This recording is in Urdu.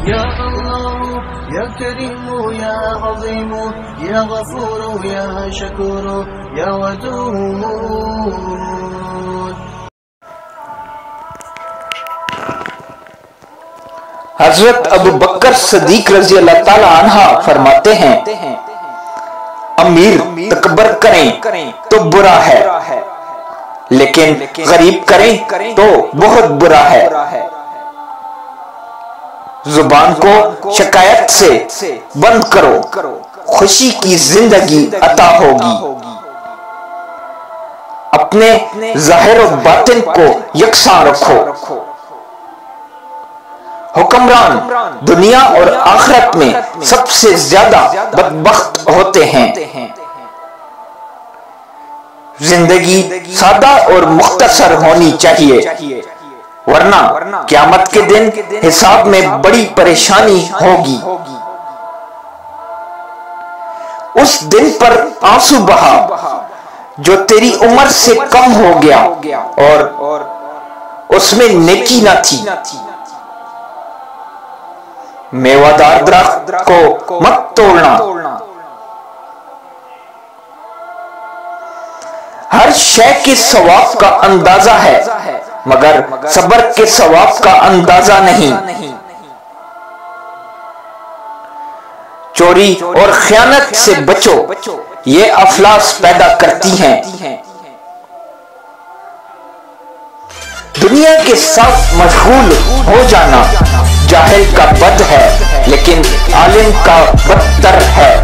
یا اللہ یا کریم یا عظیم یا غفور یا شکور یا ودود۔ حضرت ابو بکر صدیق رضی اللہ تعالی عنہ فرماتے ہیں امیر تکبر کریں تو برا ہے لیکن غریب کریں تو بہت برا ہے۔ زبان کو شکایت سے بند کرو، خوشی کی زندگی عطا ہوگی۔ اپنے ظاہر و باطن کو یکساں رکھو۔ حکمران دنیا اور آخرت میں سب سے زیادہ بدبخت ہوتے ہیں۔ زندگی سادہ اور مختصر ہونی چاہیے، ورنہ قیامت کے دن حساب میں بڑی پریشانی ہوگی۔ اس دن پر آنسو بہا جو تیری عمر سے کم ہو گیا اور اس میں نیکی نہ تھی۔ میوہ دار درخت کو مت توڑنا۔ ہر شے کے ثواب کا اندازہ ہے مگر صبر کے ثواب کا اندازہ نہیں۔ چوری اور خیانت سے بچو، یہ افلاس پیدا کرتی ہیں۔ دنیا کے ساتھ مشغول ہو جانا جاہل کا بد ہے لیکن عالم کا بدتر ہے۔